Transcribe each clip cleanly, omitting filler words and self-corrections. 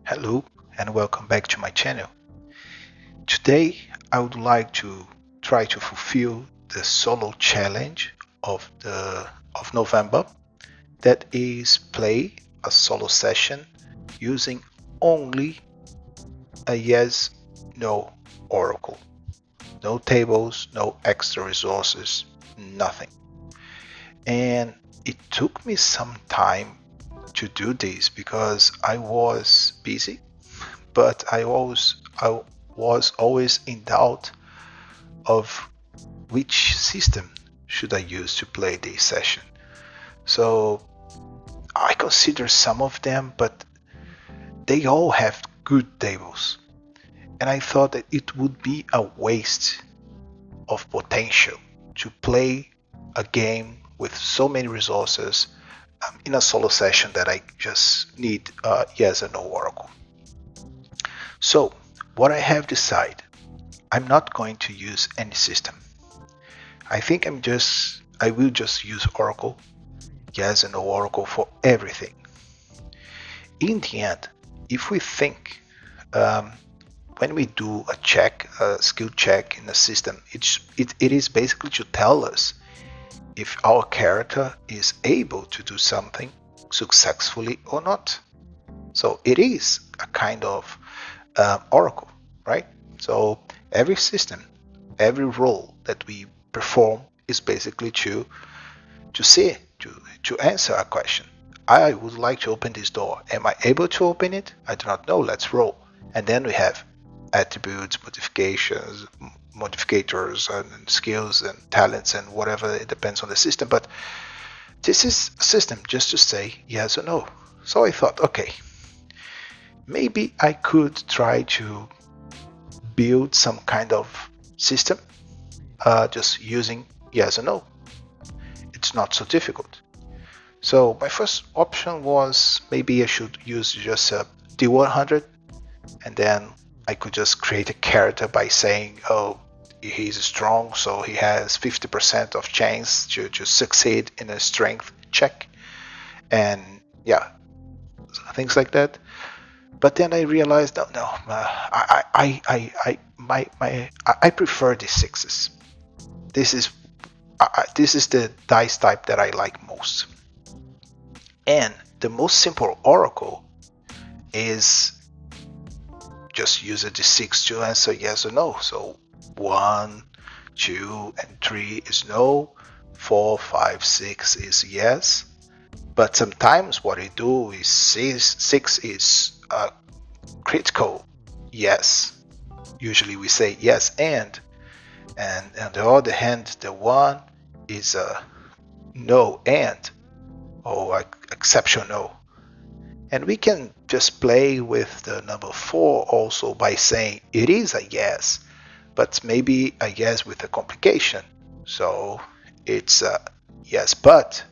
Hello and welcome back to my channel. Today I would like to try to fulfill the solo challenge of November, that is play a solo session using only a yes no oracle. No tables, no extra resources, nothing. And it took me some time to do this because I was busy, but I was always in doubt of which system should I use to play this session. So I consider some of them, but they all have good tables, and I thought that it would be a waste of potential to play a game with so many resources in a solo session that I just need yes and no oracle. So what I have decided, I'm not going to use any system. I will just use oracle, yes and no oracle for everything. In the end, if we think, um, when we do a check, a skill check in the system, it is basically to tell us if our character is able to do something successfully or not. So it is a kind of oracle, right? So every system, every role that we perform is basically to see, to answer a question. I would like to open this door. Am I able to open it? I do not know. Let's roll. And then we have attributes, modifications, modificators, and skills and talents and whatever. It depends on the system. But this is a system just to say yes or no. So I thought, okay, maybe I could try to build some kind of system just using yes or no. It's not so difficult. So my first option was maybe I should use just a D100, and then I could just create a character by saying, oh, he's strong, so he has 50% of chance to succeed in a strength check, and yeah, things like that. But then I realized, no, I prefer the sixes. This is this is the dice type that I like most. And the most simple oracle is just use a d6 to answer yes or no. So 1, 2, and 3 is no, 4, 5, 6 is yes. But sometimes what I do is 6 is a critical yes. Usually we say yes and on the other hand, the 1 is a no and, or exceptional. And we can just play with the number 4 also by saying it is a yes, but maybe a yes with a complication. So it's a yes but.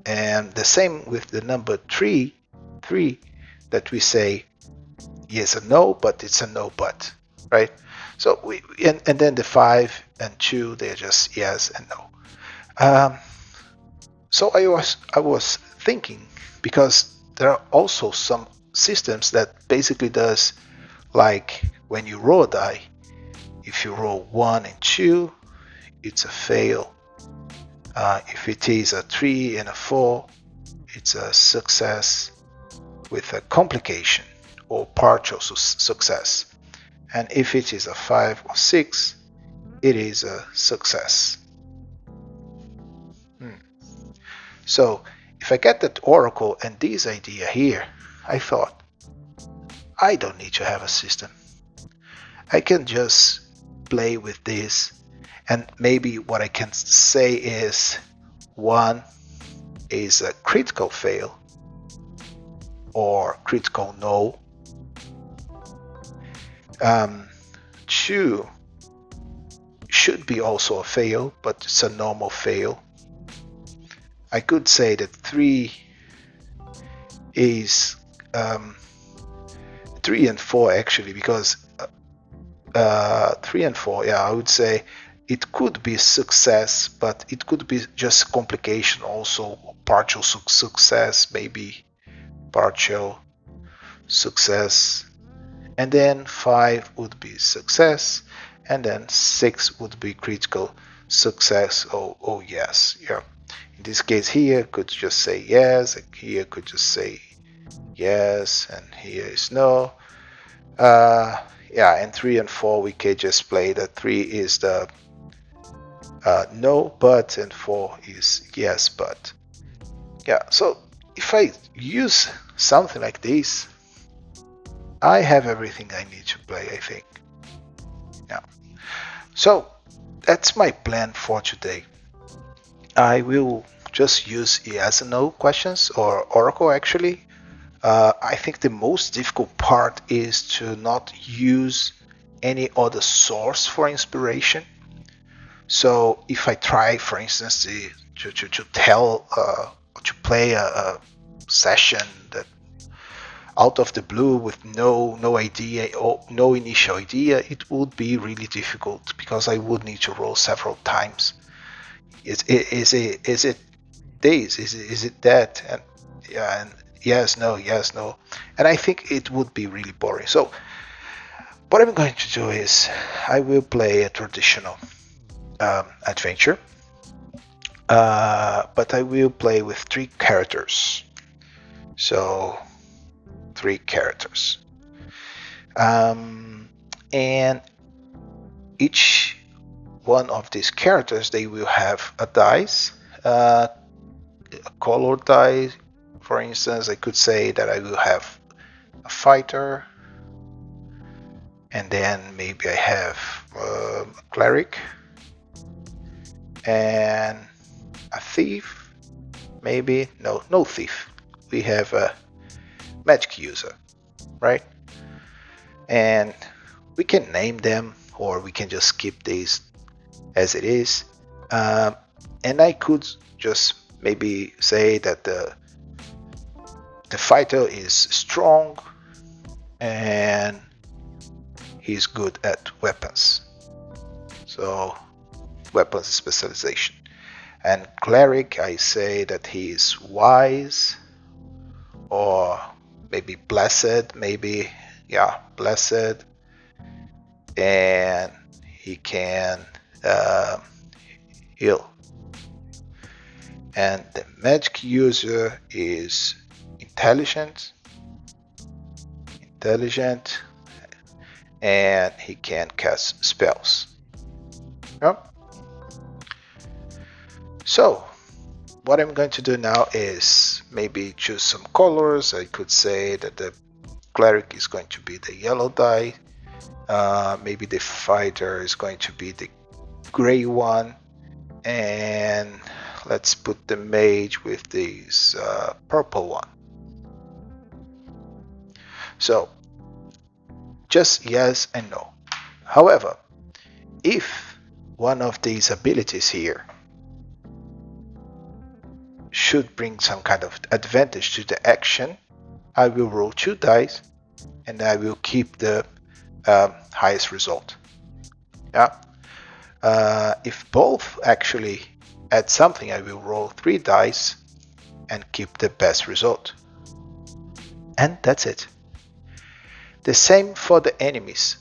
And the same with the number 3 that we say yes or no, but it's a no but, right? So and then the 5 and 2, they're just yes and no. So I was thinking, because there are also some systems that basically does, like when you roll a die, if you roll 1 and 2, it's a fail. If it is a 3 and a 4, it's a success with a complication or partial success. And if it is a 5 or 6, it is a success. So if I get that oracle and this idea here, I thought, I don't need to have a system. I can just play with this, and maybe what I can say is 1 is a critical fail or critical no. 2 should be also a fail, but it's a normal fail. I could say that 3 is 3 and 4 actually, because 3 and 4, yeah, I would say it could be success, but it could be just complication also, partial success, maybe partial. success, and then 5 would be success, and then 6 would be critical success. Oh yes, yeah. In this case here could just say yes, and here could just say yes, and here is no. Yeah, and 3 and 4 we can just play that 3 is the no but, and 4 is yes but. Yeah, so if I use something like this, I have everything I need to play, I think. Yeah. So that's my plan for today. I will just use yes and no questions, or Oracle actually. I think the most difficult part is to not use any other source for inspiration. So if I try, for instance, to tell to play a session that out of the blue with no idea or no initial idea, it would be really difficult because I would need to roll several times. Is it this? Is it that? And yeah, and yes, no, and I think it would be really boring. So what I'm going to do is I will play a traditional adventure, but I will play with 3 characters. So 3 characters, and each one of these characters, they will have a dice, a color die. For instance, I could say that I will have a fighter, and then maybe I have a cleric and a thief. Maybe no thief. We have a magic user, right? And we can name them, or we can just keep these as it is. And I could just maybe say that the fighter is strong and he's good at weapons. So weapons specialization. And cleric, I say that he is wise, or maybe blessed, maybe, yeah, blessed, and he can heal. And the magic user is intelligent, and he can cast spells. Yep. So what I'm going to do now is maybe choose some colors. I could say that the cleric is going to be the yellow die. Maybe the fighter is going to be the gray one, and let's put the mage with this purple one. So just yes and no. However, if one of these abilities here should bring some kind of advantage to the action, I will roll 2 dice and I will keep the highest result. Yeah. If both actually add something, I will roll 3 dice and keep the best result. And that's it. The same for the enemies.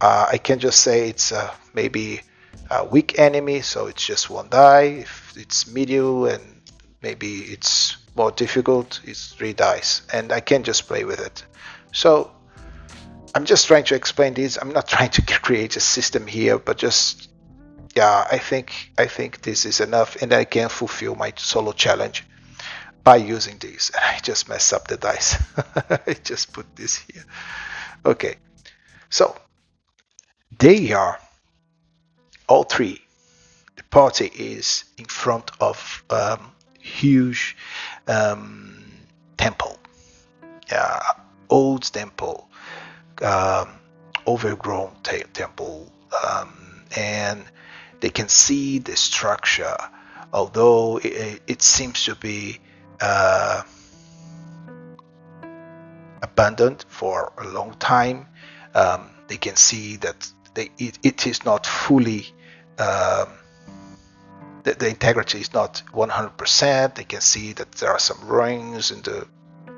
I can just say it's maybe a weak enemy, so it's just 1 die. If it's medium and maybe it's more difficult, it's 3 dice, and I can just play with it. So I'm just trying to explain this. I'm not trying to create a system here, but just, yeah, I think this is enough, and I can fulfill my solo challenge by using these. I just messed up the dice. I just put this here. Okay, so they are all 3. The party is in front of huge temple, old temple, overgrown temple, and they can see the structure, although it seems to be abandoned for a long time. They can see that it is not fully, the integrity is not 100%. They can see that there are some ruins in the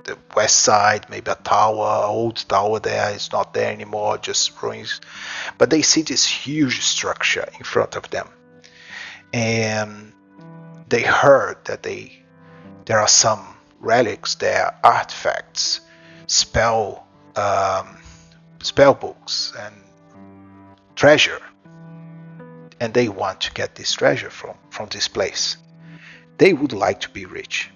the west side, maybe a tower, old tower there is not there anymore, just ruins. But they see this huge structure in front of them, and they heard that there are some relics there, artifacts, spell books, and treasure, and they want to get this treasure from this place. They would like to be rich.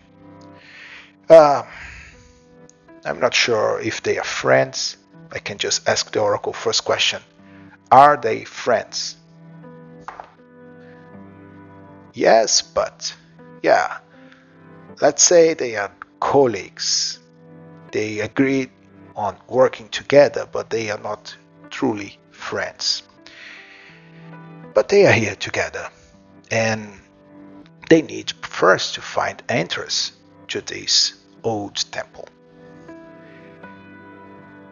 I'm not sure if they are friends. I can just ask the oracle first question. Are they friends? Yes, but yeah, let's say they are colleagues. They agreed on working together, but they are not truly friends. But they are here together, and they need first to find entrance to this old temple.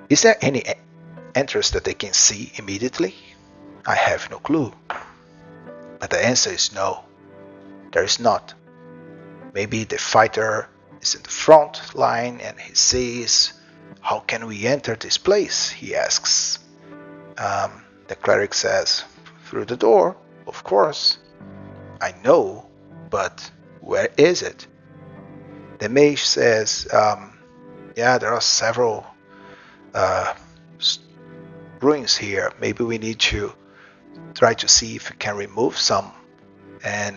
Is there any entrance that they can see immediately? I have no clue. But the answer is no. There is not. Maybe the fighter is in the front line and he says, "How can we enter this place?" he asks. The cleric says, "Through the door, of course." "I know, but where is it?" The mage says, "Yeah, there are several ruins here. Maybe we need to try to see if we can remove some, and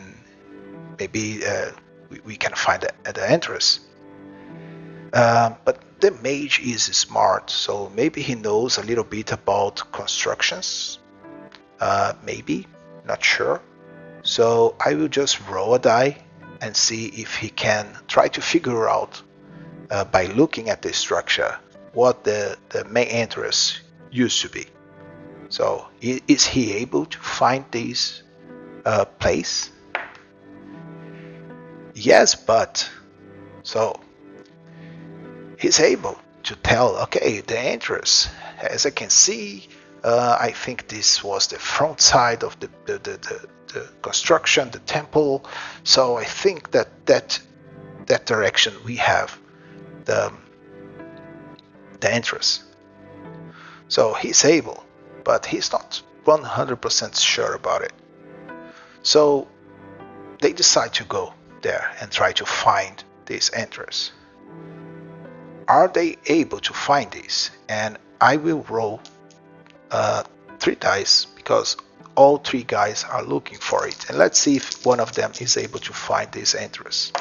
maybe we can find the entrance." But the mage is smart, so maybe he knows a little bit about constructions. Maybe, not sure. So I will just roll a die and see if he can try to figure out by looking at the structure what the main entrance used to be. So is he able to find this place? Yes, but so he's able to tell, okay, the entrance, as I can see, I think this was the front side of the construction, the temple. So I think that direction we have the entrance. So he's able, but he's not 100% sure about it. So they decide to go there and try to find this entrance. Are they able to find this? And I will roll 3 dice because all 3 guys are looking for it. And let's see if one of them is able to find this entrance.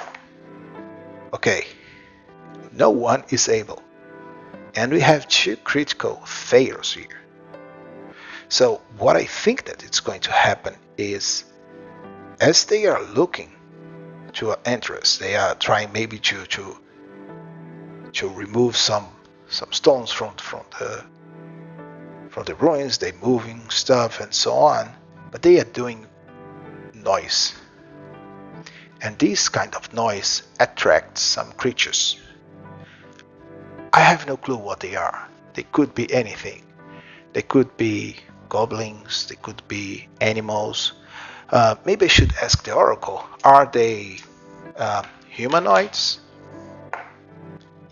Okay, no one is able. And we have 2 critical failures here. So what I think that it's going to happen is, as they are looking to an entrance, they are trying maybe to remove some stones from the ruins. They're moving stuff and so on, but they are doing noise, and this kind of noise attracts some creatures. I have no clue what they are. They could be anything. They could be goblins, they could be animals. Maybe I should ask the oracle, are they humanoids?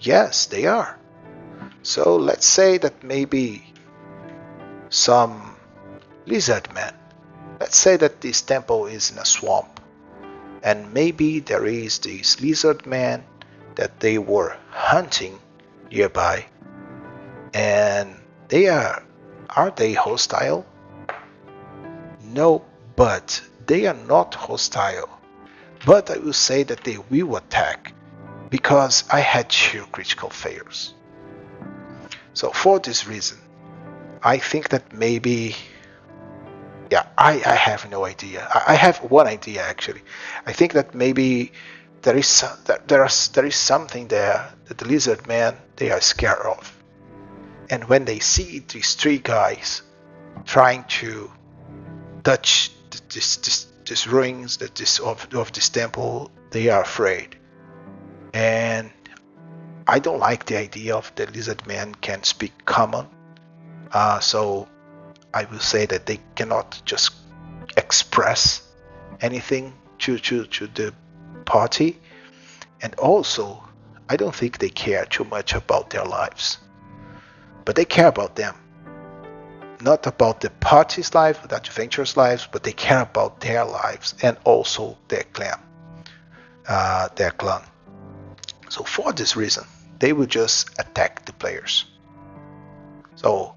Yes, they are. So let's say that maybe some lizardmen. Let's say that this temple is in a swamp, and maybe there is this lizardman that they were hunting nearby, and are they hostile? No, but they are not hostile. But I will say that they will attack because I had 2 critical failures. So for this reason, I think that maybe, yeah, I have no idea. I have one idea actually. I think that maybe there is something there that the lizard men, they are scared of. And when they see these 3 guys trying to touch this ruins of this temple, they are afraid. And I don't like the idea of the lizard men can speak common. So I will say that they cannot just express anything to the party. And also, I don't think they care too much about their lives. But they care about them. Not about the party's life, the adventurers' lives, but they care about their lives and also their clan. So for this reason, they will just attack the players. So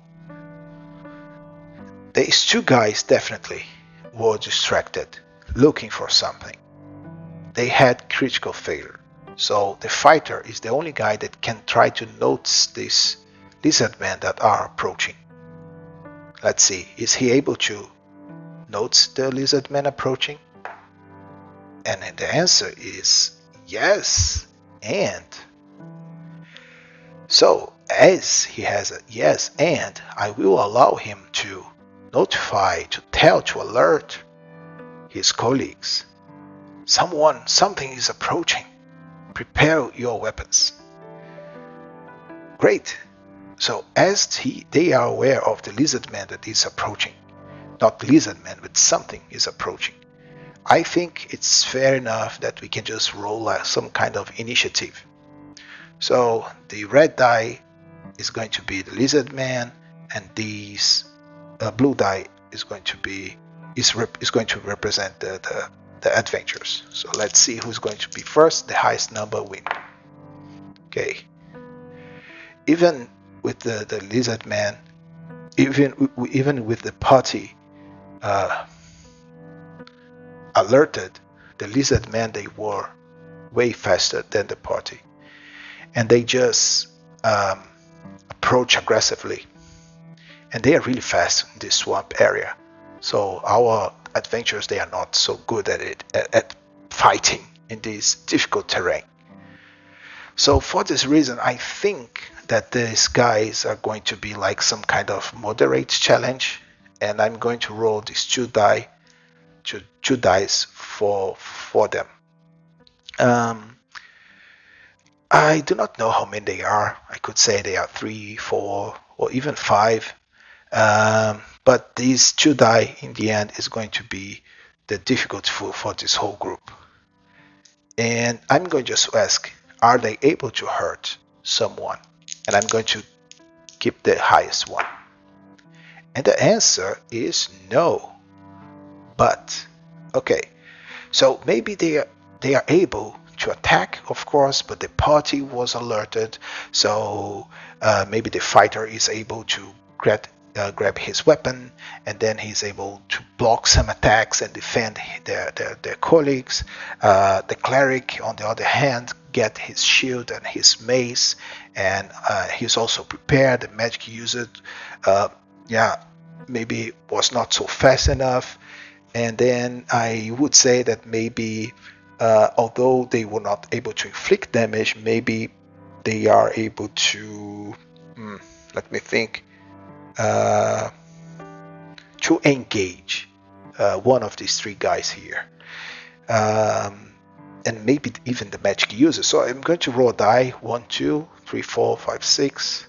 these two guys definitely were distracted, looking for something. They had critical failure. So the fighter is the only guy that can try to notice these lizardmen that are approaching. Let's see, is he able to notice the lizardmen approaching? And the answer is yes. And so as he has a yes and, I will allow him to notify, to tell, to alert his colleagues. Something is approaching. Prepare your weapons. Great. So as they are aware of the lizardman that is approaching, not lizardman, but something is approaching, I think it's fair enough that we can just roll some kind of initiative. So the red die is going to be the lizardman, and these blue die is going to represent the adventures. So let's see who's going to be first. The highest number win. Okay. Even with the lizardman, even with the party alerted, the lizardmen, they were way faster than the party, and they just approach aggressively, and they are really fast in this swamp area. So our adventurers, they are not so good at it, at fighting in this difficult terrain. So for this reason, I think that these guys are going to be like some kind of moderate challenge, and I'm going to roll these two dice for them. I do not know how many they are. I could say they are 3, 4, or even 5. But these two die in the end is going to be the difficulty for this whole group. And I'm going to just ask, are they able to hurt someone? And I'm going to keep the highest one. And the answer is no. But, okay, so maybe they are able to attack, of course, but the party was alerted, so maybe the fighter is able to grab his weapon, and then he's able to block some attacks and defend their colleagues. The cleric, on the other hand, get his shield and his mace, and he's also prepared. The magic user, maybe was not so fast enough. And then I would say that maybe, although they were not able to inflict damage, maybe they are able to, let me think, to engage one of these three guys here. And maybe even the magic user. So I'm going to roll a die. 1, 2, 3, 4, 5, 6.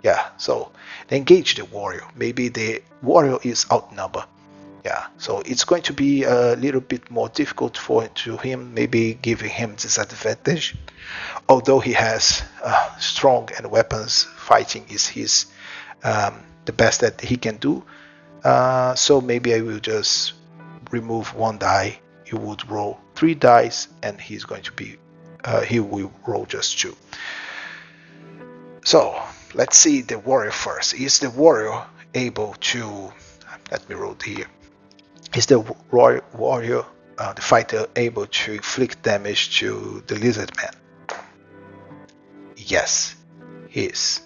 Yeah, so they engage the warrior. Maybe the warrior is outnumbered. Yeah, so it's going to be a little bit more difficult to him, maybe giving him disadvantage. Although he has strong and weapons, fighting is his the best that he can do. So maybe I will just remove one die. He would roll 3 dice, and he's going to be he will roll just 2. So let's see the warrior first. Is the warrior able to? Let me roll here. Is the warrior, the fighter, able to inflict damage to the lizardman? Yes, he is.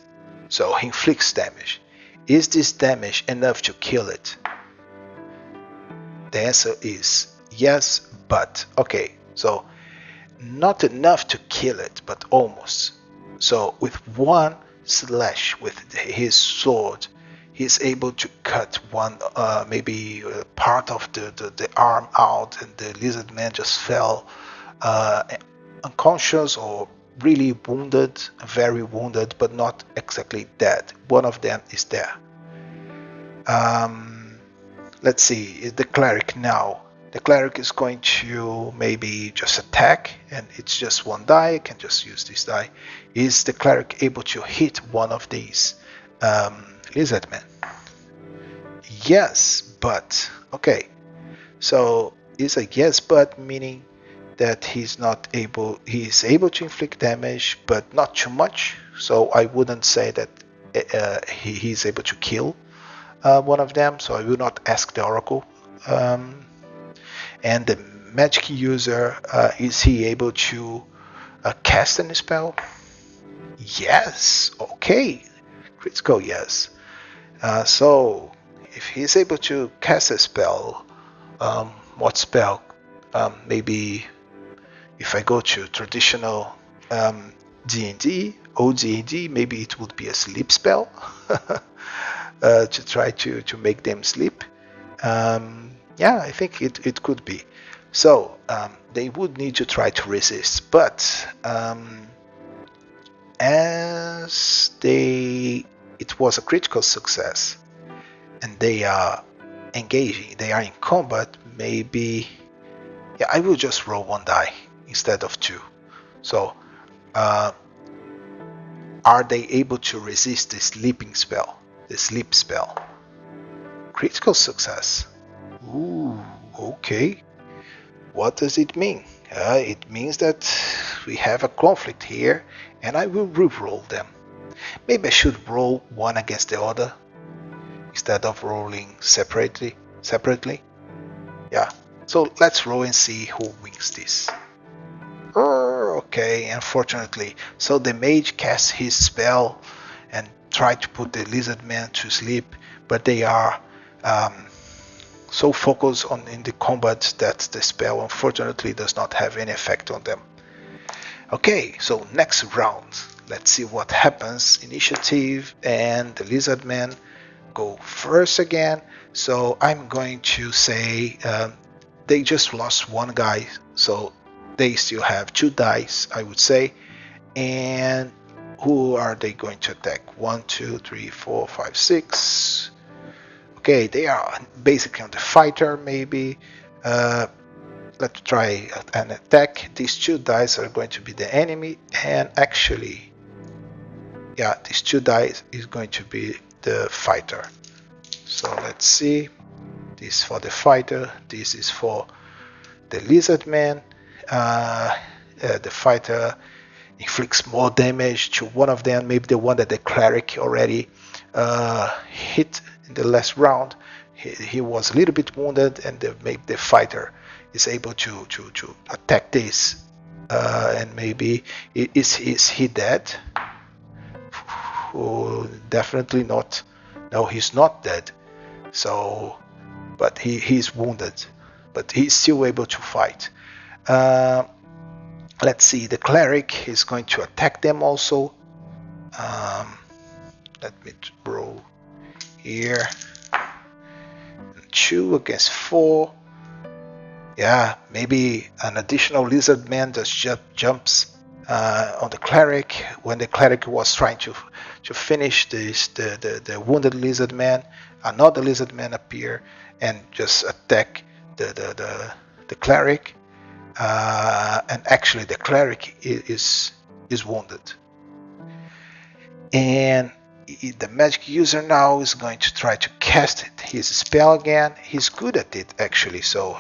So he inflicts damage. Is this damage enough to kill it? The answer is yes, but okay. So not enough to kill it, but almost. So with one slash with his sword, he's able to cut one, maybe part of the arm out, and the lizard man just fell unconscious or really wounded, very wounded, but not exactly dead. One of them is there. Let's see, the cleric now. The cleric is going to maybe just attack, and it's just one die. I can just use this die. Is the cleric able to hit one of these lizardmen? Yes, but okay. So it's a yes, but meaning that he's able to inflict damage, but not too much. So I wouldn't say that he's able to kill one of them. So I will not ask the oracle. And the magic user, is he able to cast any spell? Yes. Okay. Critical yes. So if he's able to cast a spell, what spell? Maybe if I go to traditional D&D, old D&D, maybe it would be a sleep spell to try to make them sleep. Yeah, I think it could be. So they would need to try to resist, but as it was a critical success, and they are engaging, they are in combat, maybe, yeah, I will just roll one die instead of two. So are they able to resist the sleeping spell, the sleep spell? Critical success. Ooh, okay. What does it mean? It means that we have a conflict here, and I will re-roll them. Maybe I should roll one against the other instead of rolling separately. Yeah. So let's roll and see who wins this. Okay, unfortunately. So the mage casts his spell and tried to put the lizardmen to sleep, but they are so focused in the combat that the spell unfortunately does not have any effect on them. Okay, so next round. Let's see what happens. Initiative, and the lizardmen go first again. So I'm going to say they just lost one guy, so they still have two dice, I would say. And who are they going to attack? 1, 2, 3, 4, 5, 6. Okay, they are basically on the fighter, maybe. Let's try an attack. These two dice are going to be the enemy, and actually, yeah, these two dice is going to be the fighter. So let's see. This is for the fighter. This is for the lizardman. The fighter inflicts more damage to one of them, maybe the one that the cleric already hit in the last round. He was a little bit wounded, and maybe the fighter is able to attack this. And maybe is he dead? Oh, definitely not. No, he's not dead. So, but he's wounded, but he's still able to fight. Let's see, the cleric is going to attack them also. Let me roll here. 2 against 4. Yeah, maybe an additional lizard man just jumps on the cleric when the cleric was trying to finish the wounded lizard man. Another lizard man appear and just attack the cleric. And actually the cleric is wounded, and the magic user now is going to try to cast his spell again. He's good at it actually, so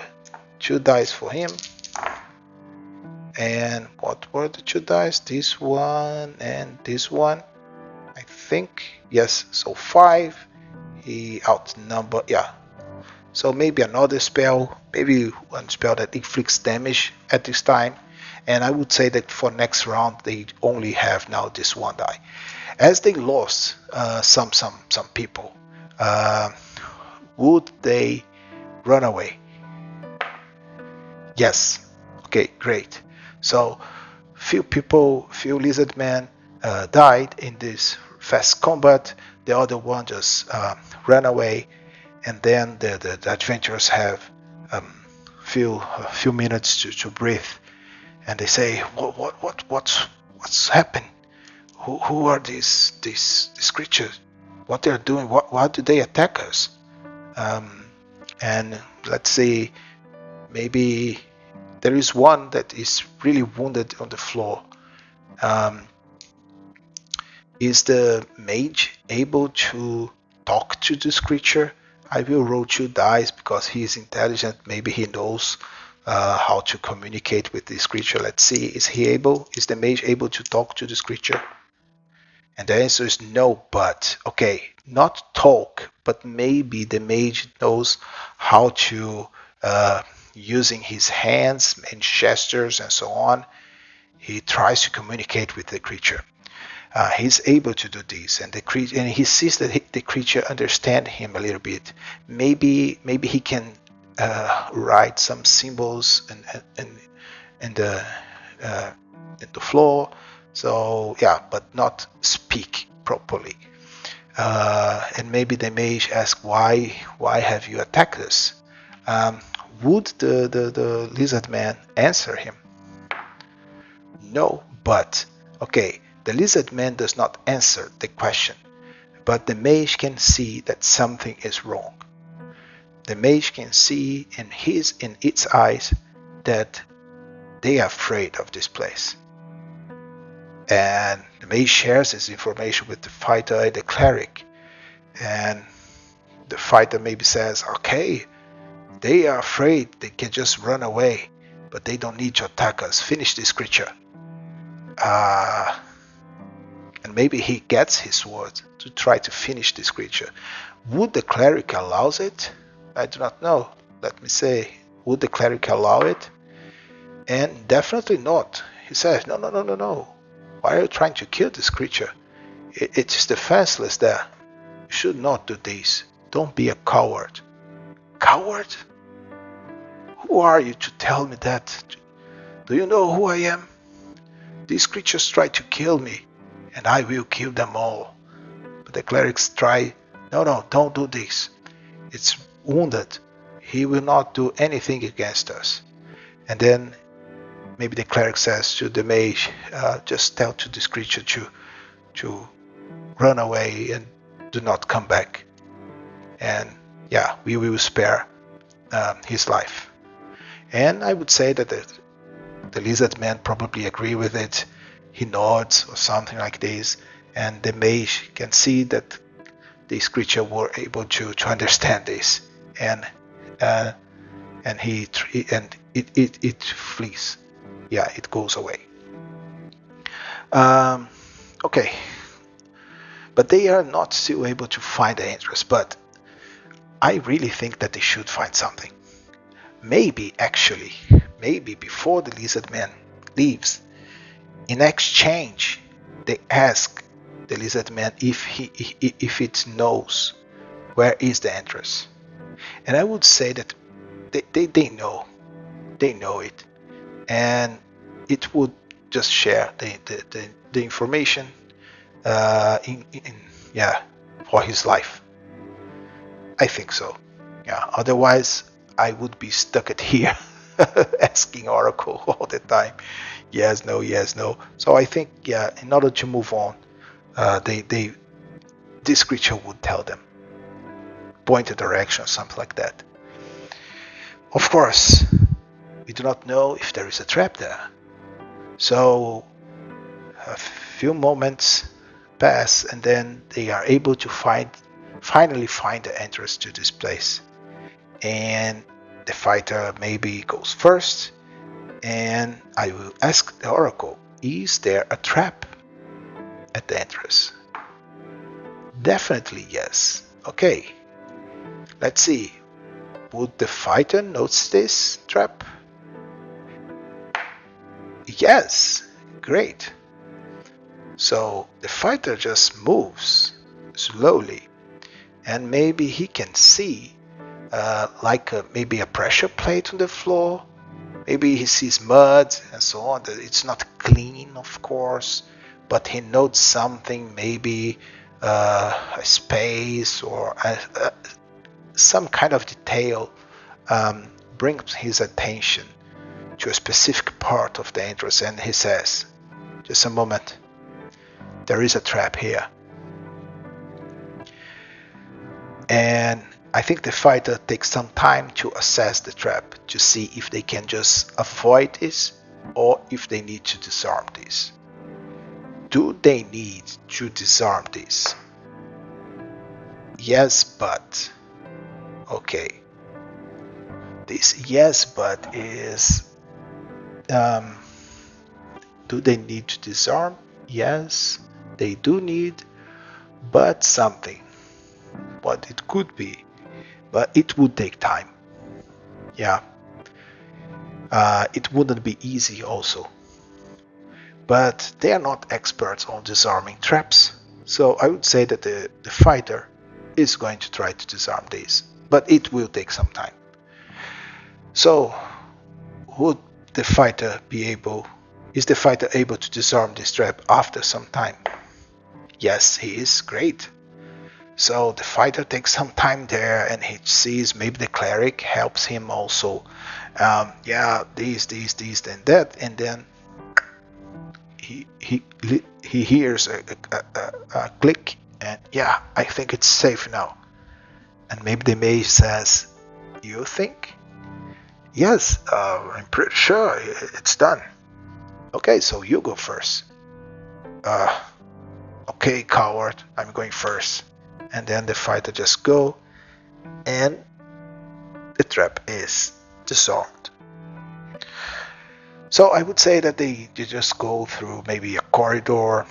2 dice for him. And what were the 2 dice? This one and this one, I think. Yes, so 5. He outnumbered, yeah. So maybe another spell, maybe one spell that inflicts damage at this time. And I would say that for next round they only have now this 1 die. As they lost some people, would they run away? Yes. Okay, great. So few lizard men died in this fast combat. The other one just ran away, and then the adventurers have a few minutes to breathe, and they say, what's happened? Who are these creatures? What they're doing? Why do they attack us? And let's see. Maybe there is one that is really wounded on the floor. Is the mage able to talk to this creature? I will roll 2 dice because he is intelligent. Maybe he knows how to communicate with this creature. Let's see. Is the mage able to talk to this creature? And the answer is no, but okay, not talk, but maybe the mage knows how to, using his hands and gestures and so on, he tries to communicate with the creature. He's able to do this, and and he sees that the creature understands him a little bit. Maybe he can write some symbols in the uh, in the floor. So yeah, but not speak properly. And maybe the mage asks, why have you attacked us? Would the lizard man answer him? No, but okay, the lizard man does not answer the question, but the mage can see that something is wrong. The mage can see in its eyes that they are afraid of this place. And the mage shares this information with the fighter and the cleric. And the fighter maybe says, okay, they are afraid, they can just run away, but they don't need to attack us. Finish this creature. And maybe he gets his sword to try to finish this creature. Would the cleric allow it? I do not know. Let me say, would the cleric allow it? And definitely not. He says, no, no, no, no, no. Why are you trying to kill this creature? It is defenseless there. You should not do this. Don't be a coward. Coward? Who are you to tell me that? Do you know who I am? These creatures try to kill me, and I will kill them all. But the clerics try, no, no, don't do this. It's wounded. He will not do anything against us. And then maybe the cleric says to the mage, just tell to this creature to run away and do not come back. And yeah, we will spare his life. And I would say that the lizard man probably agree with it. He nods or something like this, and the mage can see that this creature were able to understand this, and it flees. Yeah, it goes away. Okay, but they are not still able to find the entrance. But I really think that they should find something. Maybe before the lizard man leaves, in exchange, they ask the lizard man if it knows where is the entrance. And I would say that they know it, and it would just share the information yeah, for his life. I think so. Yeah. Otherwise, I would be stuck at here asking Oracle all the time. Yes, no, yes, no. So I think, yeah, in order to move on, this creature would tell them, point a direction, something like that. Of course, we do not know if there is a trap there. So a few moments pass, and then they are able to finally find the entrance to this place. And the fighter maybe goes first, and I will ask the Oracle, is there a trap at the entrance? Definitely yes. Okay, let's see. Would the fighter notice this trap? Yes, great. So the fighter just moves slowly, and maybe he can see maybe a pressure plate on the floor. Maybe he sees mud and so on. It's not clean, of course, but he notes something, maybe a space or some kind of detail brings his attention to a specific part of the entrance, and he says, just a moment, there is a trap here. And I think the fighter takes some time to assess the trap to see if they can just avoid this or if they need to disarm this. Do they need to disarm this? Yes, but. Okay. This yes, but is. Do they need to disarm? Yes, they do need, but something. What it could be, but it would take time. Yeah. It wouldn't be easy also. But they are not experts on disarming traps, so I would say that the fighter is going to try to disarm these, but it will take some time. So, would the fighter be able? Is the fighter able to disarm this trap after some time? Yes, he is. Great. So the fighter takes some time there, and he sees maybe the cleric helps him also. Yeah, these, and that, and then he hears a click, and yeah, I think it's safe now. And maybe the mage says, "You think?" Yes, I'm pretty sure it's done. Okay, so you go first. Okay, coward, I'm going first. And then the fighter just go, and the trap is disarmed. So I would say that they just go through maybe a corridor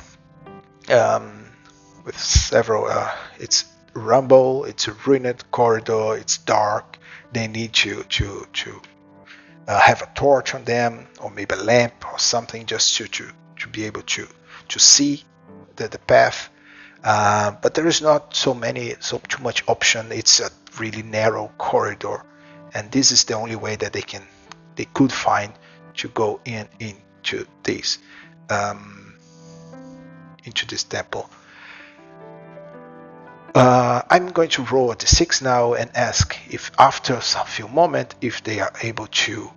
with several. It's rumble. It's a ruined corridor. It's dark. They need to have a torch on them, or maybe a lamp or something, just to be able to see the path. But there is not too much option. It's a really narrow corridor, and this is the only way that they could find to go into this temple. I'm going to roll a d6 now and ask if after some few moments if they are able to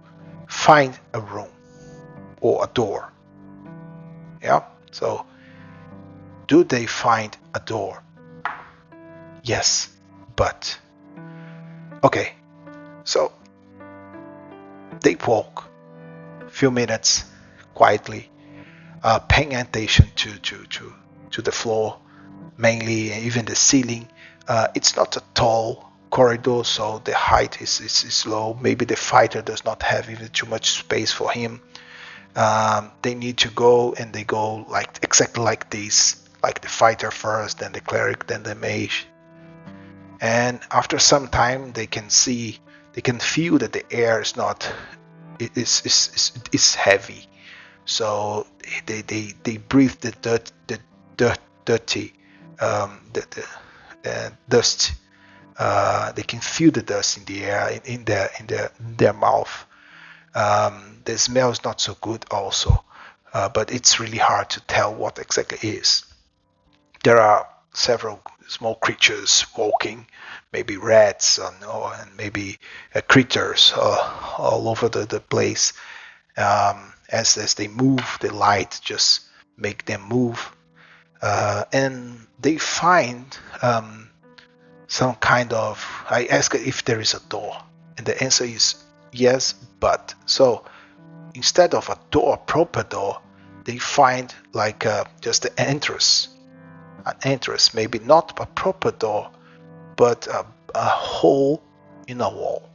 find a room or a door. Yeah, so do they find a door? Yes, but okay, so they walk a few minutes quietly, paying attention to the floor, mainly even the ceiling. It's not a tall corridor, so the height is low. Maybe the fighter does not have even too much space for him. They need to go, and they go like exactly like this, like the fighter first, then the cleric, then the mage. And after some time, they can feel that the air is not, is heavy. So they breathe the dirty dust. They can feel the dust in the air in their mouth. The smell is not so good also, but it's really hard to tell what exactly is. There are several small creatures walking, maybe rats and maybe critters all over the place. As they move, the light just make them move, and they find some kind of. I ask if there is a door, and the answer is yes, but so instead of a door, a proper door, they find like just an entrance, maybe not a proper door, but a hole in a wall.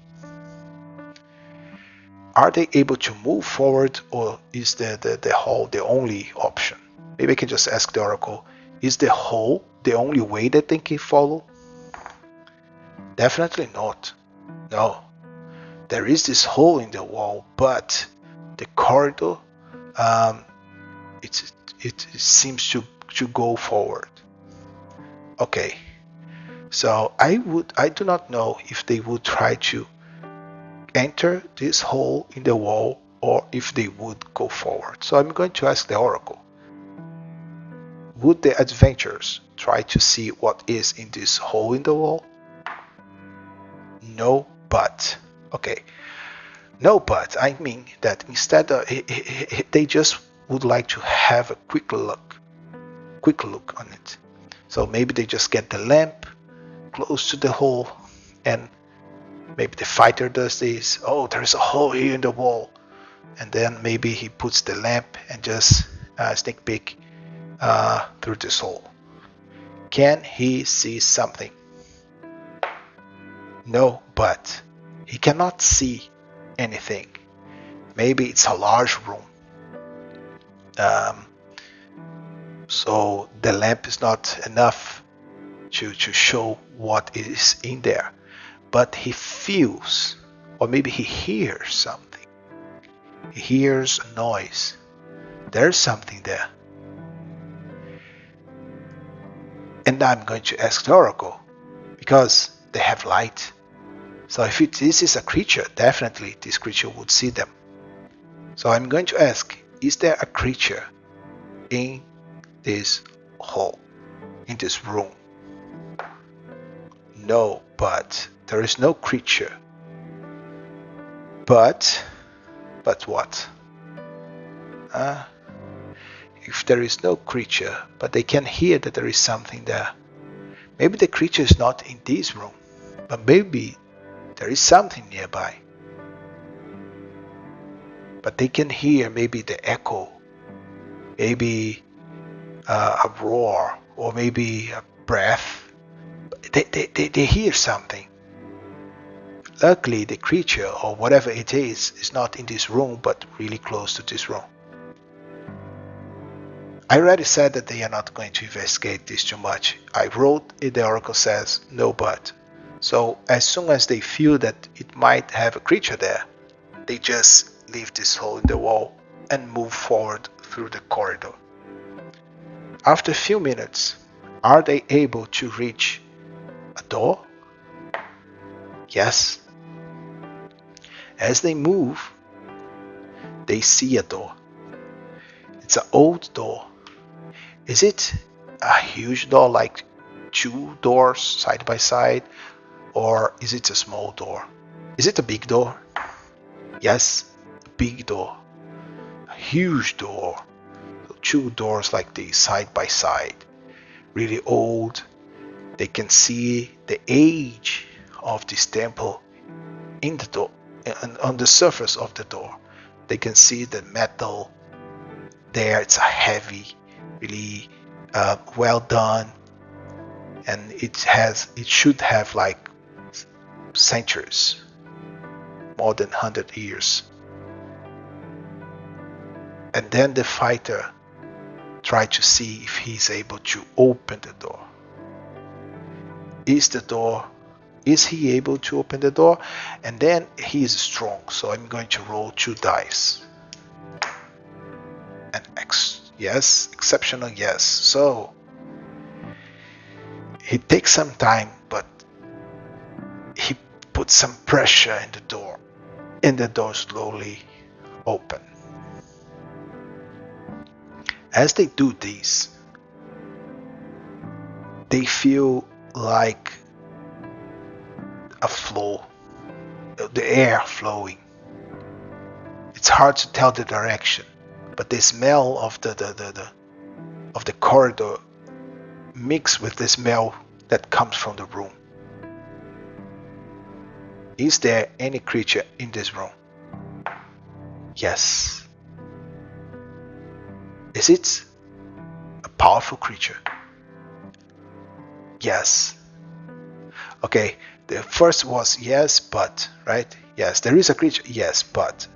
Are they able to move forward, or is the hole the only option? Maybe I can just ask the oracle, is the hole the only way that they can follow? Definitely not. No. There is this hole in the wall, but the corridor, it seems to go forward. Okay. So I do not know if they would try to enter this hole in the wall or if they would go forward. So I'm going to ask the oracle. Would the adventurers try to see what is in this hole in the wall? No, but. Okay. No, but I mean that instead they just would like to have a quick look on it. So maybe they just get the lamp close to the hole, and maybe the fighter does this. Oh, there's a hole here in the wall, and then maybe he puts the lamp and just sneak peek through this hole. Can he see something? No, but he cannot see anything. Maybe it's a large room, so the lamp is not enough to show what is in there. But he feels, or maybe he hears something. He hears a noise. There's something there. And I'm going to ask the oracle, because they have light. So if this is a creature, definitely this creature would see them. So I'm going to ask, is there a creature in this hall, in this room? No, but there is no creature. But what? If there is no creature, but they can hear that there is something there. Maybe the creature is not in this room, but maybe there is something nearby. But they can hear maybe the echo, maybe a roar, or maybe a breath. They hear something. Luckily, the creature, or whatever it is not in this room, but really close to this room. I already said that they are not going to investigate this too much. I wrote it, the oracle says no but. So as soon as they feel that it might have a creature there, they just leave this hole in the wall and move forward through the corridor. After a few minutes, are they able to reach a door? Yes. As they move, they see a door. It's an old door. Is it a huge door, like 2 doors side by side, or is it a small door? Is it a big door? Yes, a big door, a huge door. 2 doors like this side by side, really old. They can see the age of this temple in the door, and on the surface of the door. They can see the metal there. It's a heavy, really well done, and it should have like centuries, more than 100 years. And then the fighter tried to see if he's able to open the door. Is he able to open the door? And then he is strong, so I'm going to roll 2 dice. And yes, exceptional yes. So he takes some time, but he puts some pressure in the door, and the door slowly open. As they do this, they feel like a flow, the air flowing. It's hard to tell the direction, but the smell of the corridor mixed with the smell that comes from the room. Is there any creature in this room? Yes. Is it a powerful creature? Yes. Okay, the first was yes, but, right? Yes, there is a creature. Yes, but.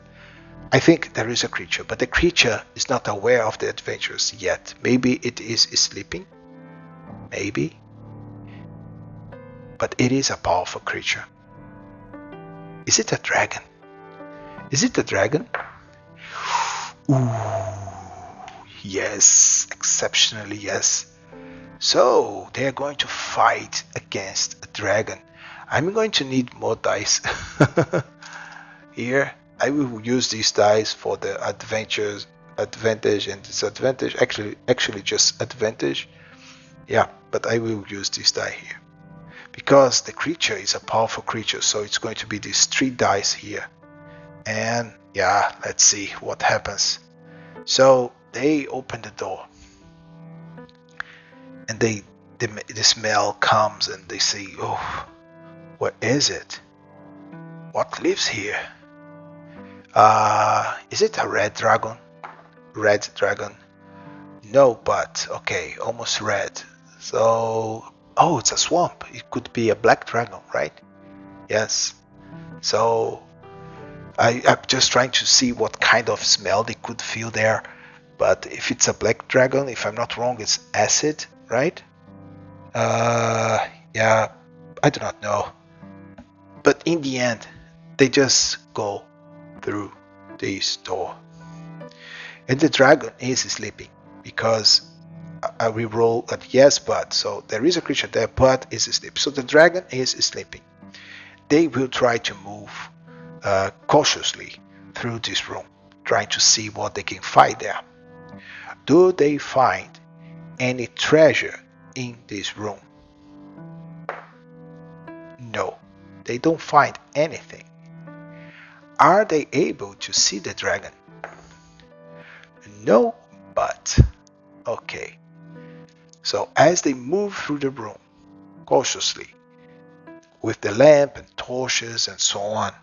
I think there is a creature, but the creature is not aware of the adventures yet. Maybe it is sleeping. Maybe. But it is a powerful creature. Is it a dragon? Is it a dragon? Ooh, yes, exceptionally yes. So they are going to fight against a dragon. I'm going to need more dice. Here, I will use these dice for the advantage and disadvantage. Actually just advantage. Yeah, but I will use this die here. Because the creature is a powerful creature, so it's going to be these 3 dice here. And yeah, let's see what happens. So they open the door. And the smell comes and they say, oh, What is it? What lives here? Is it a red dragon? Red dragon? No, but okay, almost red. So, oh, it's a swamp. It could be a black dragon, right? Yes. So, I'm just trying to see what kind of smell they could feel there. But if it's a black dragon, if I'm not wrong, it's acid, right? Yeah, I do not know. But in the end, they just go through this door. And the dragon is sleeping because I will roll at yes, but. So there is a creature there, but is asleep. So the dragon is sleeping. They will try to move cautiously through this room, trying to see what they can find there. Do they find any treasure in this room? No, they don't find anything. Are they able to see the dragon? No, but. Okay. So as they move through the room cautiously, with the lamp and torches and so on,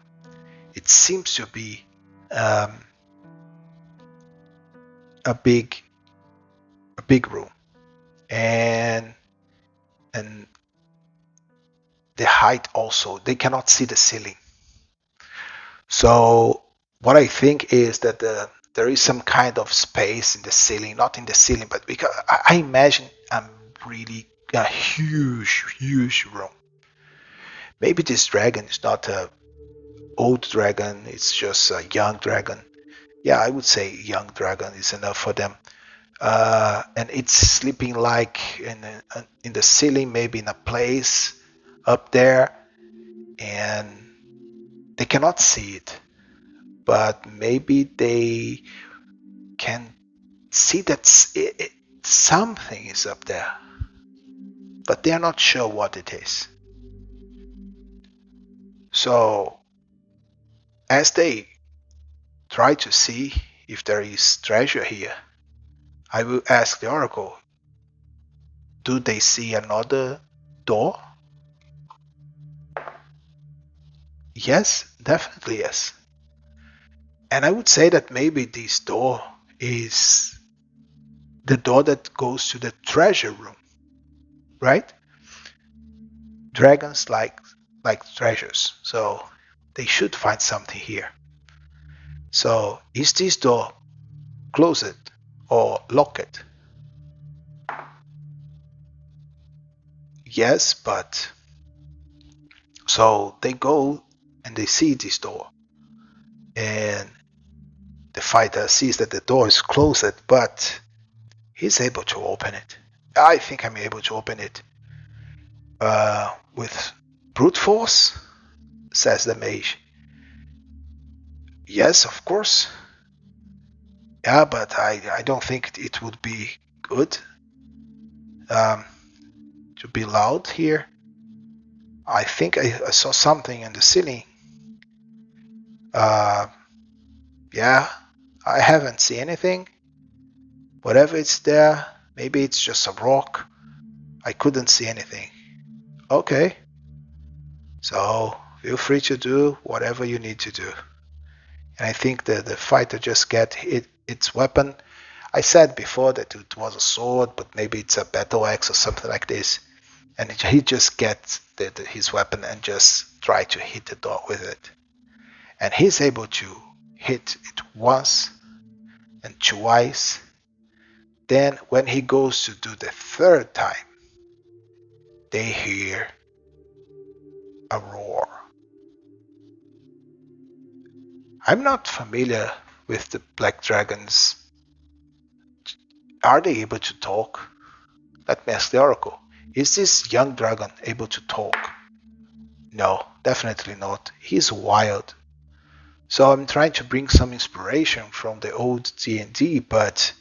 it seems to be um, a big room, and the height also, they cannot see the ceiling. So what I think is that there is some kind of space in the ceiling, not in the ceiling, but because I imagine really a huge room. Maybe this dragon is not a old dragon, it's just a young dragon. Yeah, I would say young dragon is enough for them. And it's sleeping like in the ceiling, maybe in a place up there, and they cannot see it, but maybe they can see that something is up there, but they are not sure what it is. So as they try to see if there is treasure here, I will ask the oracle, do they see another door? Yes, definitely yes. And I would say that maybe this door is the door that goes to the treasure room, right? Dragons like treasures, so they should find something here. So is this door closed or locked? Yes, but so they go and they see this door, and the fighter sees that the door is closed, but he's able to open it. I think I'm able to open it with brute force, says the mage. Yes, of course. Yeah, but I don't think it would be good um, to be loud here. I think I saw something in the ceiling. Uh, yeah, I haven't seen anything. Whatever it's there, maybe it's just a rock. I couldn't see anything. Okay, so feel free to do whatever you need to do. And I think that the fighter just get its weapon. I said before that it was a sword, but maybe it's a battle axe or something like this. And he just gets his weapon and just try to hit the door with it. And he's able to hit it once and twice. Then when he goes to do the third time, they hear a roar. I'm not familiar with the black dragons. Are they able to talk? Let me ask the oracle. Is this young dragon able to talk? No, definitely not. He's wild. So I'm trying to bring some inspiration from the old D&D, but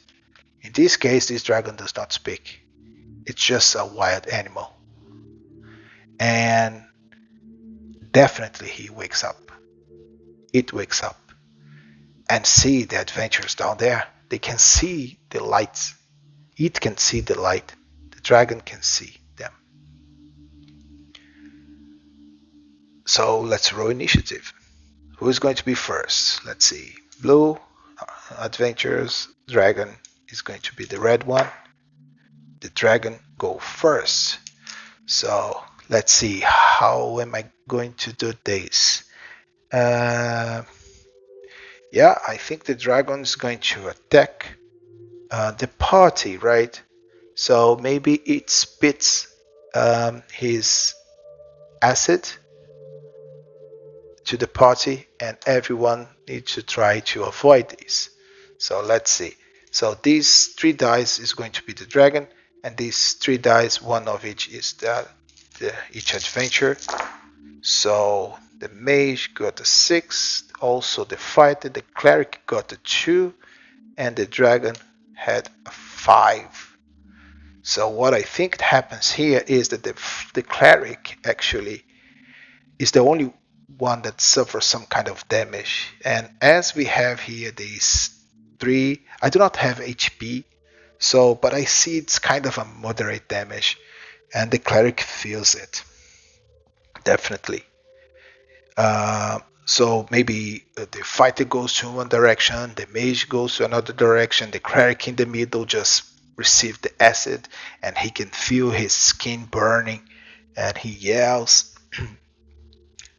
in this case this dragon does not speak. It's just a wild animal. And definitely he wakes up. It wakes up and see the adventurers down there. They can see the lights. It can see the light. The dragon can see them. So let's roll initiative. Who is going to be first? Let's see. Blue, adventures, dragon is going to be the red one. The dragon go first. So let's see. How am I going to do this? Uh, yeah, I think the dragon is going to attack the party, right? So maybe it spits his acid to the party, and everyone needs to try to avoid this. So let's see. So these 3 dice is going to be the dragon, and these 3 dice, one of each is each adventure. So the mage got a 6, also the fighter, the cleric got a 2, and the dragon had a 5. So what I think happens here is that the cleric actually is the only one that suffers some kind of damage. And as we have here these 3, I do not have HP, so but I see it's kind of a moderate damage, and the cleric feels it definitely. So maybe the fighter goes to one direction, the mage goes to another direction, the cleric in the middle just received the acid, and he can feel his skin burning, and he yells.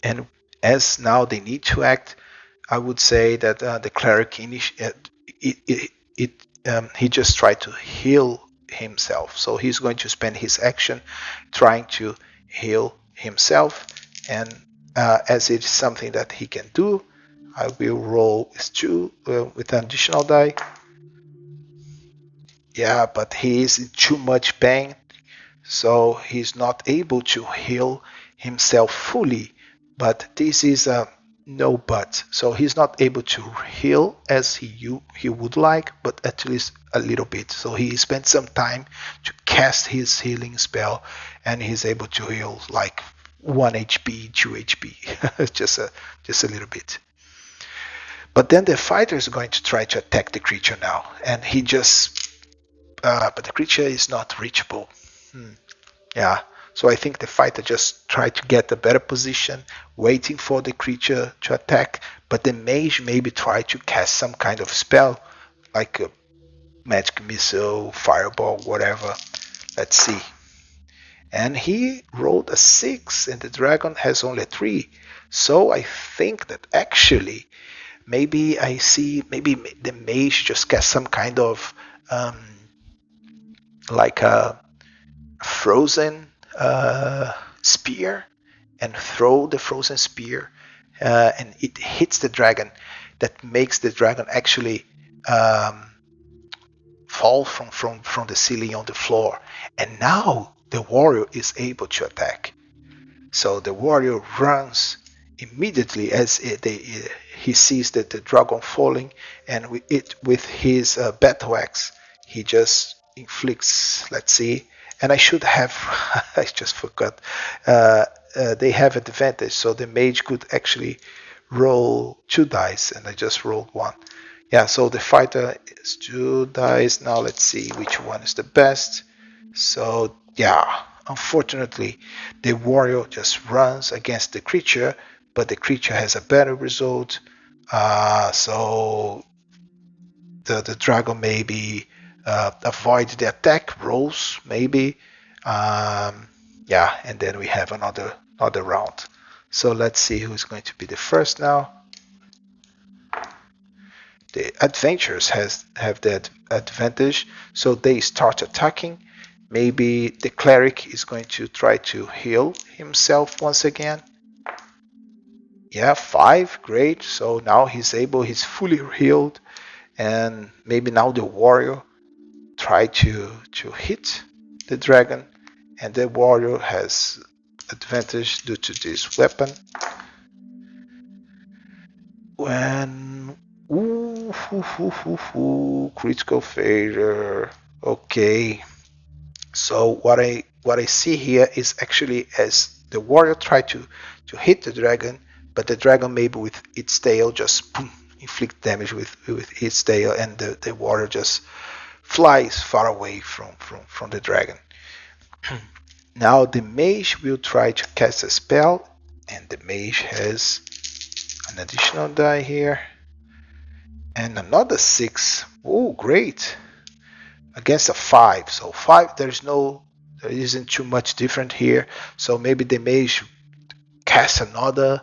And as now they need to act, I would say that the cleric he just tried to heal himself. So he's going to spend his action trying to heal himself, and as it is something that he can do, I will roll with 2 with an additional die. Yeah, but he is in too much pain, so he's not able to heal himself fully. But this is a no but, so he's not able to heal as he would like, but at least a little bit. So he spent some time to cast his healing spell, and he's able to heal like 1 HP, 2 HP, just a little bit. But then the fighter is going to try to attack the creature now, and he just but the creature is not reachable. Yeah, so I think the fighter just tried to get a better position, waiting for the creature to attack, but the mage maybe tried to cast some kind of spell, like a magic missile, fireball, whatever. Let's see. And he rolled a 6, and the dragon has only a 3. So I think that actually, maybe I see, maybe the mage just cast some kind of like a frozen spear, and throw the frozen spear, and it hits the dragon, that makes the dragon actually fall from the ceiling on the floor, and now the warrior is able to attack. So the warrior runs immediately as he sees that the dragon falling, and with his battle axe, he just inflicts. Let's see, and I should have, I just forgot. They have advantage, so the mage could actually roll 2 dice, and I just rolled 1. Yeah, so the fighter is 2 dice. Now let's see which one is the best. So yeah, unfortunately, the warrior just runs against the creature, but the creature has a better result. So the dragon maybe avoid the attack rolls, maybe. Yeah, and then we have another round. So let's see who's going to be the first now. The adventurers have that advantage, so they start attacking. Maybe the cleric is going to try to heal himself once again. Yeah, 5, great. So now he's fully healed, and maybe now the warrior try to hit the dragon, and the warrior has advantage due to this weapon. When critical failure. Okay, so what I see here is actually as the warrior tried to hit the dragon, but the dragon maybe with its tail just boom, inflict damage with its tail, and the warrior just flies far away from the dragon. Now the mage will try to cast a spell, and the mage has an additional die here, and another 6. Oh, great! Against a 5. So 5, there isn't too much different here. So maybe the mage cast another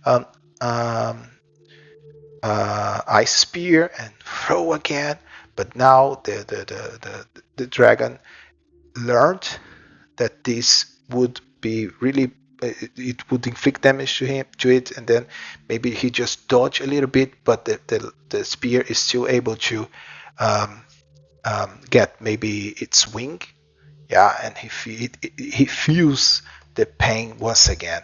um, um, ice spear and throw again. But now the dragon learned that this would be really it would inflict damage to it, and then maybe he just dodge a little bit, but the spear is still able to um, get maybe its wing. Yeah, and he feels the pain once again.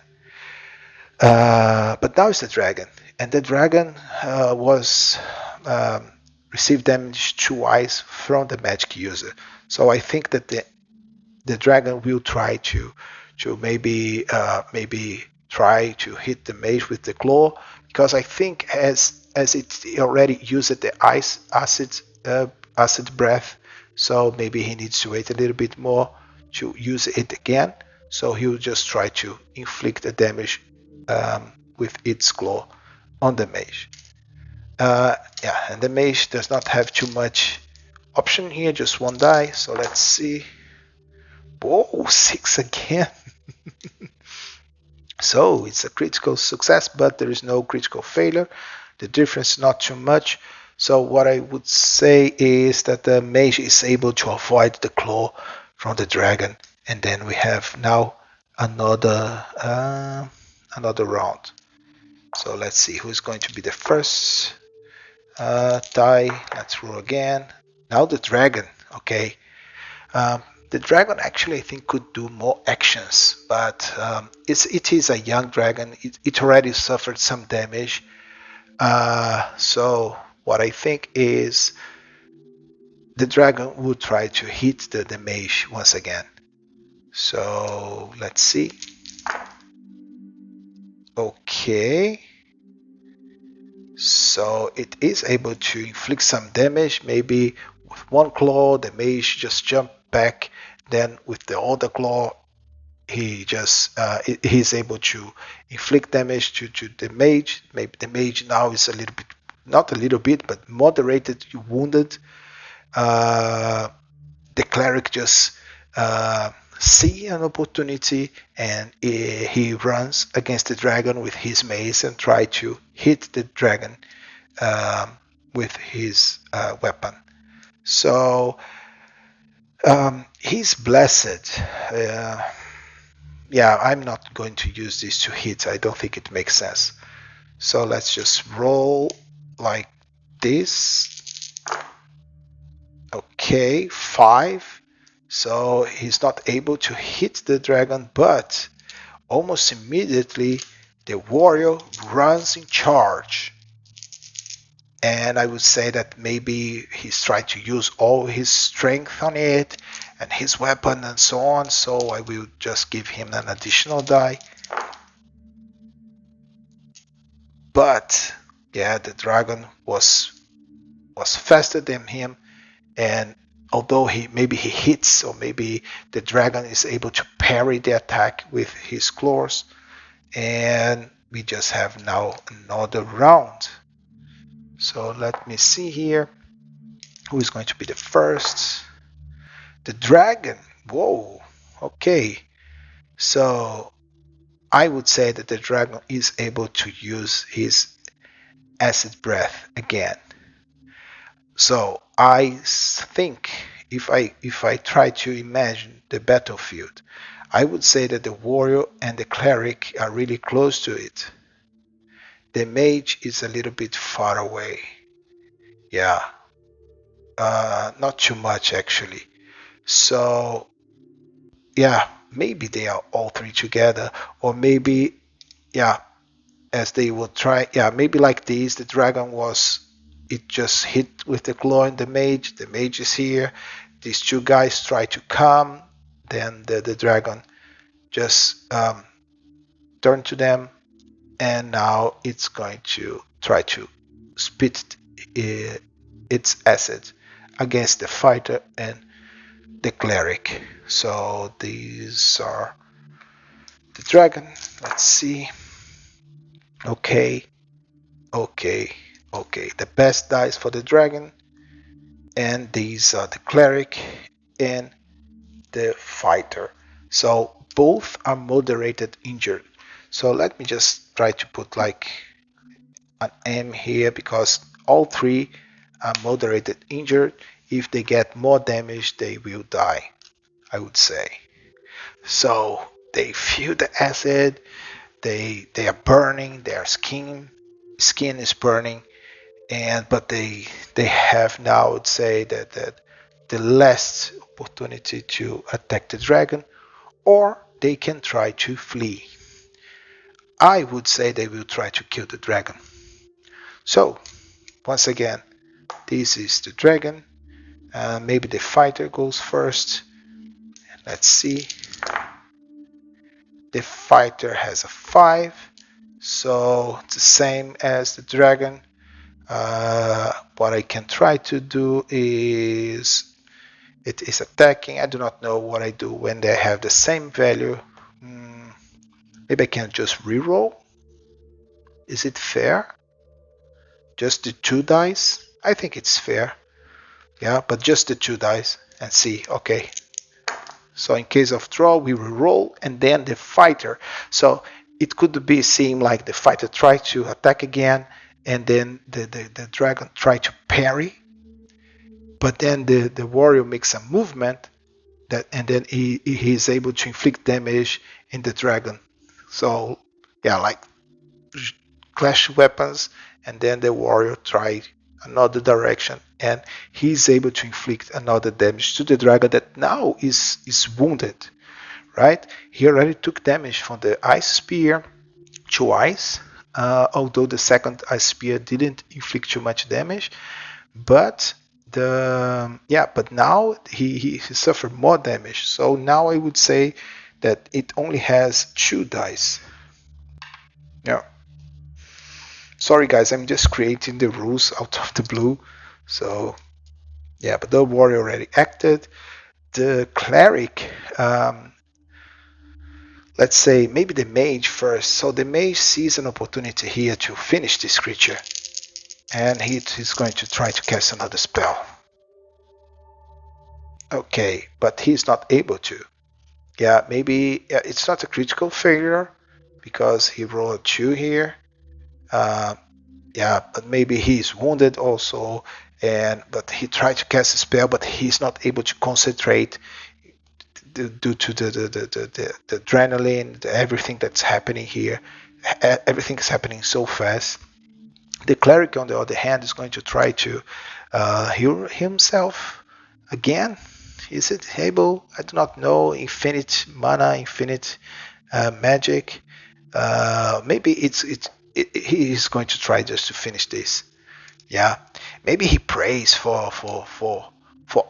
But now it's the dragon, and the dragon was um, received damage twice from the magic user. So I think that the dragon will try to maybe try to hit the mage with the claw, because I think as it already used the ice acid breath, so maybe he needs to wait a little bit more to use it again. So he'll just try to inflict the damage with its claw on the mage. Yeah, and the mage does not have too much option here, just one die. So let's see. Whoa, 6 again. So it's a critical success, but there is no critical failure. The difference is not too much. So what I would say is that the mage is able to avoid the claw from the dragon, and then we have now another round. So let's see who's going to be the first die. Let's roll again. Now the dragon. Okay. Um, the dragon actually, I think, could do more actions, but it is a young dragon. It already suffered some damage. So what I think is the dragon will try to hit the mage once again. So let's see. Okay. So it is able to inflict some damage. Maybe with one claw, the mage just jump back. Then with the other claw, he's able to inflict damage to the mage. Maybe the mage now is a little bit, not a little bit, but moderated wounded. The cleric just see an opportunity, and he runs against the dragon with his mace and try to hit the dragon with his weapon. So he's blessed. Yeah, I'm not going to use this to hit. I don't think it makes sense. So let's just roll like this. Okay, 5. So he's not able to hit the dragon, but almost immediately the warrior runs in charge. And I would say that maybe he's trying to use all his strength on it and his weapon and so on. So I will just give him an additional die. But yeah, the dragon was faster than him, and although he hits, or maybe the dragon is able to parry the attack with his claws, and we just have now another round. So let me see here who is going to be the first. The dragon. Whoa. Okay. So I would say that the dragon is able to use his acid breath again. So I think if I try to imagine the battlefield, I would say that the warrior and the cleric are really close to it. The mage is a little bit far away. Yeah, not too much actually. So yeah, maybe they are all three together, or maybe yeah, as they will try. Yeah, maybe like this. The dragon was. It just hit with the claw in the mage. The mage is here. These two guys try to come. Then the dragon just turn to them, and now it's going to try to spit its acid against the fighter and the cleric. So these are the dragon. Let's see. Okay, okay, okay. The best dice for the dragon, and these are the cleric and the fighter. So both are moderated injured. So let me just try to put like an M here because all three are moderated injured. If they get more damage, they will die, I would say. So they feel the acid, they are burning, their skin is burning, and but they have now, I would say that the last opportunity to attack the dragon, or they can try to flee. I would say they will try to kill the dragon. So once again, this is the dragon. Maybe the fighter goes first. Let's see. The fighter has a 5, so it's the same as the dragon. What I can try to do is it is attacking. I do not know what I do when they have the same value. Maybe I can just reroll. Is it fair? Just the 2 dice? I think it's fair. Yeah, but just the 2 dice and see. Okay. So in case of draw, we reroll and then the fighter. So it could be seem like the fighter try to attack again and then the dragon try to parry, but then the warrior makes a movement that and then he is able to inflict damage in the dragon. So yeah, like clash weapons, and then the warrior try another direction and he's able to inflict another damage to the dragon that now is wounded, right? He already took damage from the ice spear twice, although the second ice spear didn't inflict too much damage, but but now he suffered more damage. So now I would say that it only has 2 dice. Yeah. Sorry guys, I'm just creating the rules out of the blue. So yeah, but the warrior already acted. The cleric, let's say maybe the mage first. So the mage sees an opportunity here to finish this creature, and he's going to try to cast another spell. Okay, but he's not able to. Yeah, maybe it's not a critical failure because he rolled a 2 here. Uh, yeah, but maybe he's wounded also, and but he tried to cast a spell, but he's not able to concentrate due to the adrenaline, everything that's happening here. Everything is happening so fast. The cleric, on the other hand, is going to try to heal himself again. Is it able? I do not know. Infinite mana, infinite magic. Maybe he is going to try just to finish this. Yeah, maybe he prays for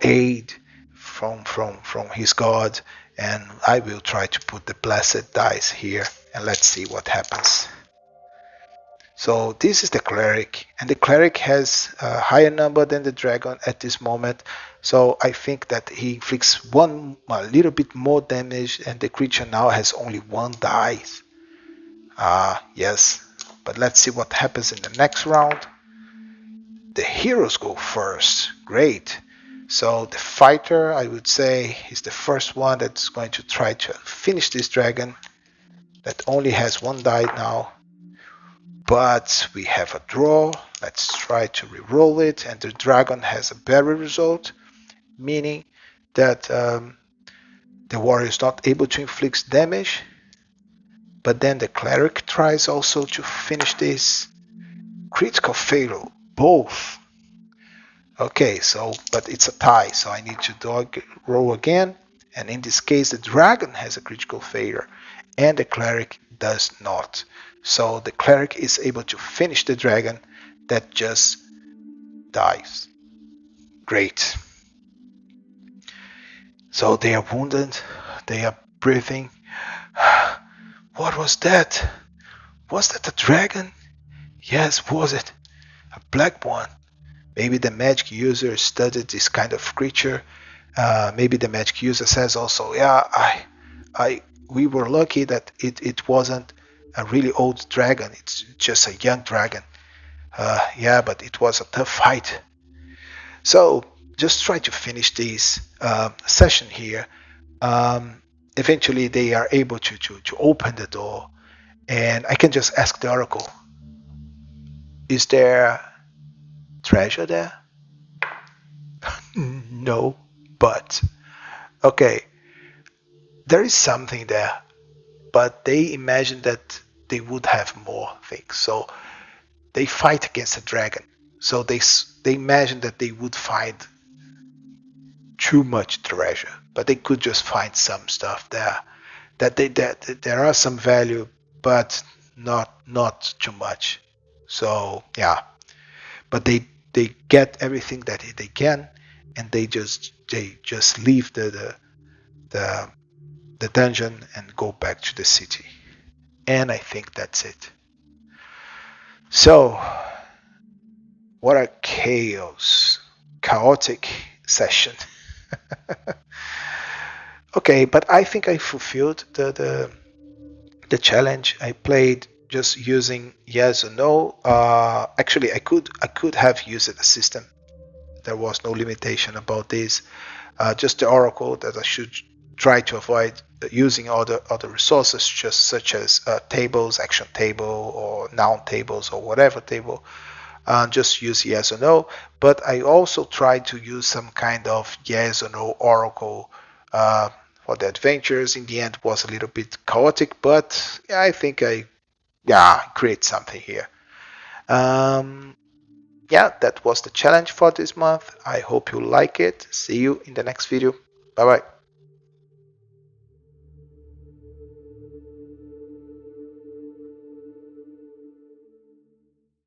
aid from his god, and I will try to put the blessed dice here, and let's see what happens. So this is the cleric, and the cleric has a higher number than the dragon at this moment. So I think that he inflicts a little bit more damage, and the creature now has only 1 dice. Yes, but let's see what happens in the next round. The heroes go first. Great. So the fighter, I would say, is the first one that's going to try to finish this dragon that only has 1 die now. But we have a draw. Let's try to re-roll it, and the dragon has a better result, meaning that the warrior is not able to inflict damage. But then the cleric tries also to finish this. Critical failure, both. Okay, so but it's a tie, so I need to roll again, and in this case the dragon has a critical failure and the cleric does not. So the cleric is able to finish the dragon that just dies. Great. So they are wounded, they are breathing. What was that? Was that a dragon? Yes, was it? A black one. Maybe the magic user studied this kind of creature. Maybe the magic user says also, yeah, we were lucky that it wasn't a really old dragon. It's just a young dragon. Yeah, but it was a tough fight. So just try to finish this session here. Um, Eventually, they are able to open the door, and I can just ask the oracle, is there treasure there? No, but okay, there is something there, but they imagine that they would have more things. So they fight against a dragon. So they imagine that they would find too much treasure, but they could just find some stuff there. That there are some value, but not too much. So yeah, but they get everything that they can, and they just leave the the dungeon and go back to the city. And I think that's it. So what a chaotic session. Okay, but I think I fulfilled the challenge. I played just using yes or no. Actually, I could have used a system. There was no limitation about this. Just the oracle that I should try to avoid using other resources, just such as tables, action table, or noun tables, or whatever table. Just use yes or no. But I also tried to use some kind of yes or no oracle uh, for the adventures. In the end, was a little bit chaotic, but yeah, I think I create something here. Um, yeah, that was the challenge for this month. I hope you like it. See you in the next video. Bye bye.